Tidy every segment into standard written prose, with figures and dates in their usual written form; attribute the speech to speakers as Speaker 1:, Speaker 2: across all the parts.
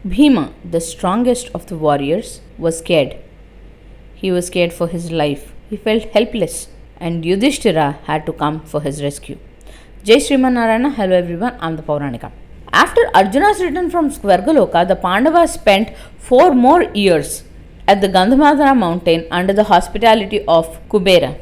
Speaker 1: Bhima, the strongest of the warriors, was scared. He was scared for his life. He felt helpless, and Yudhishtira had to come for his rescue. Jai Sriman Narayana, hello everyone, I am the Pauranika. After Arjuna's return from Svargaloka, the Pandavas spent 4 more years at the Gandhamadana mountain under the hospitality of Kubera.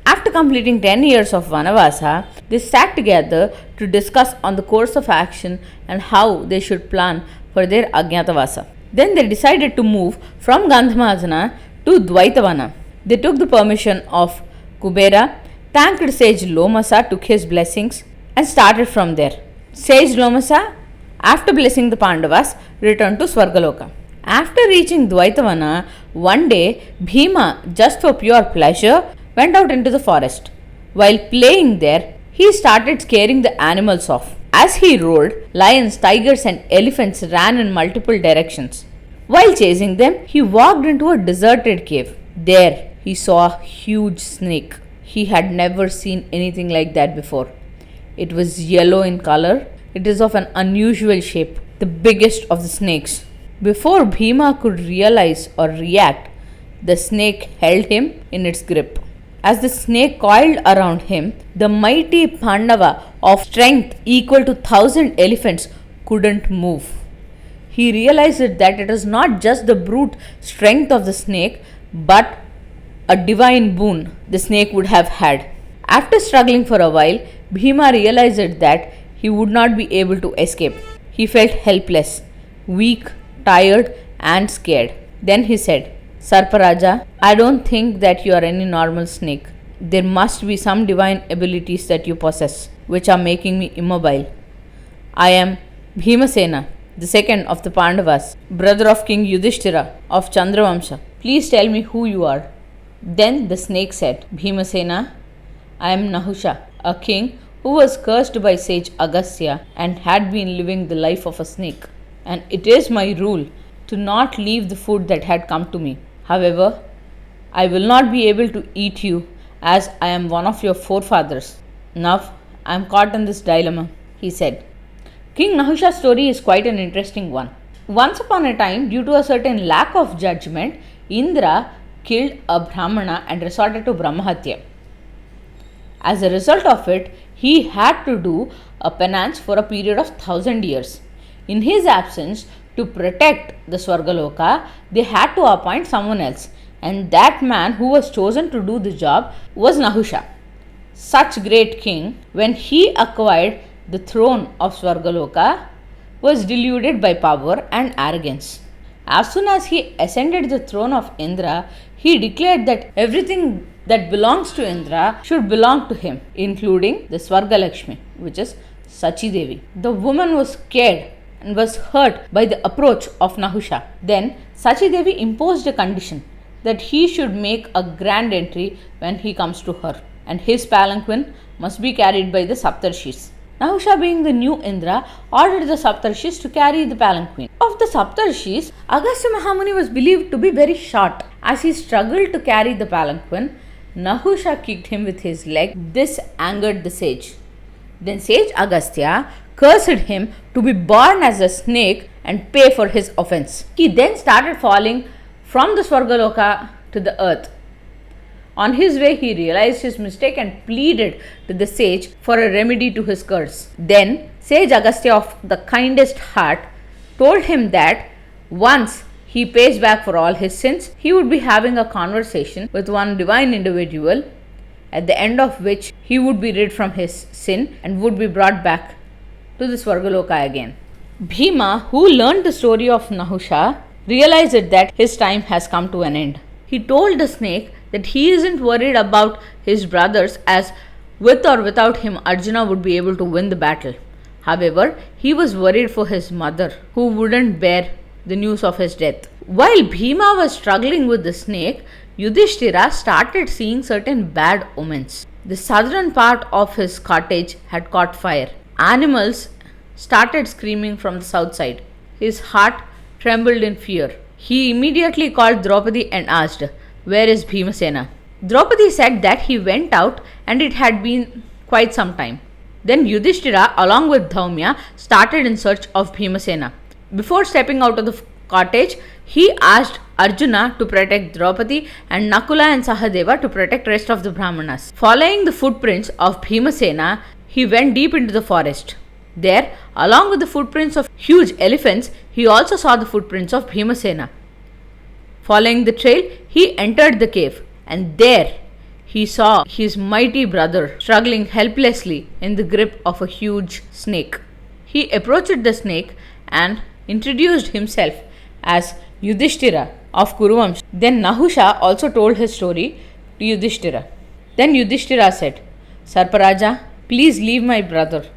Speaker 1: After completing 10 years of Vanavasa, they sat together to discuss on the course of action and how they should plan for their Ajnatavasa. Then they decided to move from Gandhamadana to Dvaitavana. They took the permission of Kubera, thanked sage Lomasa, took his blessings and started from there. Sage Lomasa, after blessing the Pandavas, returned to Svargaloka. After reaching Dvaitavana, one day Bhima, just for pure pleasure, went out into the forest. While playing there, he started scaring the animals off. As he rode, lions, tigers and elephants ran in multiple directions. While chasing them, he walked into a deserted cave. There, he saw a huge snake. He had never seen anything like that before. It was yellow in color. It is of an unusual shape, the biggest of the snakes. Before Bhima could realize or react, the snake held him in its grip. As the snake coiled around him, the mighty Pandava of strength equal to 1,000 elephants couldn't move. He realized that it was not just the brute strength of the snake, but a divine boon the snake would have had. After struggling for a while, Bhima realized that he would not be able to escape. He felt helpless, weak, tired and scared. Then he said, Sarparaja, I don't think that you are any normal snake. There must be some divine abilities that you possess, which are making me immobile. I am Bhimasena, the second of the Pandavas, brother of King Yudhishtira of Chandravamsha. Please tell me who you are. Then the snake said, Bhimasena, I am Nahusha, a king who was cursed by sage Agastya and had been living the life of a snake. And it is my rule to not leave the food that had come to me. However, I will not be able to eat you as I am one of your forefathers. Now I am caught in this dilemma, he said. King Nahusha's story is quite an interesting one. Once upon a time, due to a certain lack of judgment, Indra killed a Brahmana and resorted to Brahmahatya. As a result of it, he had to do a penance for a period of 1,000 years. In his absence, to protect the Svargaloka, they had to appoint someone else, and that man who was chosen to do the job was Nahusha. Such great king, when he acquired the throne of Svargaloka, was deluded by power and arrogance. As soon as he ascended the throne of Indra, he declared that everything that belongs to Indra should belong to him, including the Svargalakshmi, which is Sachi Devi. The woman was scared and was hurt by the approach of Nahusha. Then Sachi Devi imposed a condition that he should make a grand entry when he comes to her, and his palanquin must be carried by the Saptarshis. Nahusha, being the new Indra, ordered the Saptarshis to carry the palanquin. Of the Saptarshis, Agastya Mahamuni was believed to be very short. As he struggled to carry the palanquin, Nahusha kicked him with his leg. This angered the sage. Then sage Agastya cursed him to be born as a snake and pay for his offense. He then started falling from the Svargaloka to the earth. On his way, he realized his mistake and pleaded to the sage for a remedy to his curse. Then sage Agastya, of the kindest heart, told him that once he pays back for all his sins, he would be having a conversation with one divine individual, at the end of which he would be rid from his sin and would be brought back to the Svargaloka again. Bhima, who learned the story of Nahusha, realized that his time has come to an end. He told the snake that he isn't worried about his brothers, as with or without him Arjuna would be able to win the battle. However, he was worried for his mother, who wouldn't bear the news of his death. While Bhima was struggling with the snake, Yudhishtira started seeing certain bad omens. The southern part of his cottage had caught fire. Animals started screaming from the south side. His heart trembled in fear. He immediately called Draupadi and asked, "Where is Bhimasena?" Draupadi said that he went out and it had been quite some time. Then Yudhishtira, along with Dhaumya, started in search of Bhimasena. Before stepping out of the cottage, he asked Arjuna to protect Draupadi and Nakula and Sahadeva to protect rest of the Brahmanas. Following the footprints of Bhimasena, he went deep into the forest. There, along with the footprints of huge elephants, he also saw the footprints of Bhimasena. Following the trail, he entered the cave, and there he saw his mighty brother struggling helplessly in the grip of a huge snake. He approached the snake and introduced himself as Yudhishtira of Kuruvamsha. Then Nahusha also told his story to Yudhishtira. Then Yudhishtira said, Sarparaja, please leave my brother.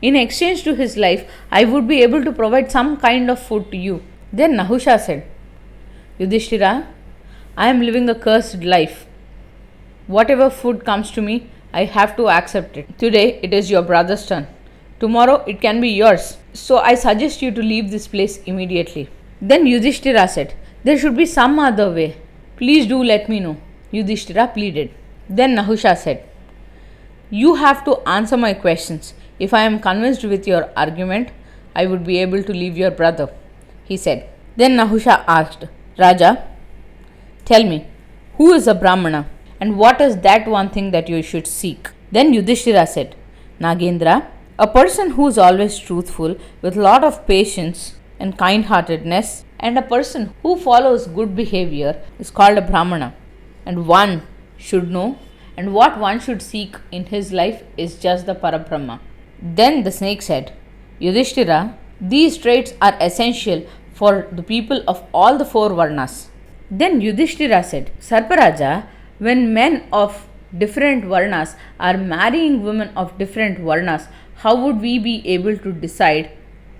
Speaker 1: In exchange to his life, I would be able to provide some kind of food to you. Then Nahusha said, Yudhishtira, I am living a cursed life. Whatever food comes to me, I have to accept it. Today it is your brother's turn. Tomorrow it can be yours. So I suggest you to leave this place immediately. Then Yudhishtira said, there should be some other way. Please do let me know. Yudhishtira pleaded. Then Nahusha said, you have to answer my questions. If I am convinced with your argument, I would be able to leave your brother, he said. Then Nahusha asked, Raja, tell me, who is a Brahmana and what is that one thing that you should seek? Then Yudhishthira said, Nagendra, a person who is always truthful with lot of patience and kind-heartedness and a person who follows good behavior is called a Brahmana, and one should know and what one should seek in his life is just the Parabrahma. Then the snake said, Yudhishthira, these traits are essential for the people of all the four Varnas. Then Yudhishthira said, Sarparaja, when men of different Varnas are marrying women of different Varnas, how would we be able to decide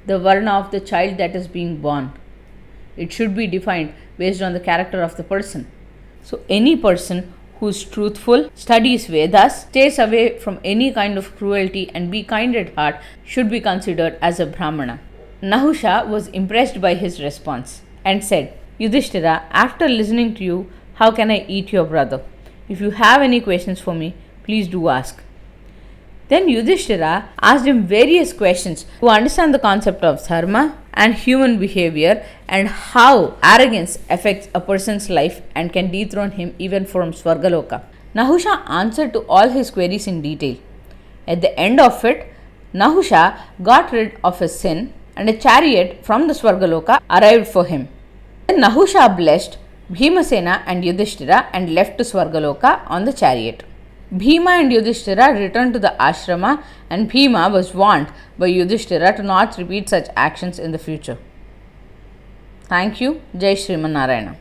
Speaker 1: the Varna of the child that is being born? It should be defined based on the character of the person. So any person who is truthful, studies Vedas, stays away from any kind of cruelty and be kind at heart should be considered as a Brahmana. Nahusha was impressed by his response and said, Yudhishthira, after listening to you, how can I eat your brother? If you have any questions for me, please do ask. Then Yudhishthira asked him various questions to understand the concept of dharma and human behavior and how arrogance affects a person's life and can dethrone him even from Swargaloka. Nahusha answered to all his queries in detail. At the end of it, Nahusha got rid of his sin and a chariot from the Swargaloka arrived for him. Then Nahusha blessed Bhimasena and Yudhishthira and left to Swargaloka on the chariot. Bhima and Yudhishthira returned to the ashrama and Bhima was warned by Yudhishthira to not repeat such actions in the future. Thank you. Jai Sriman Narayana.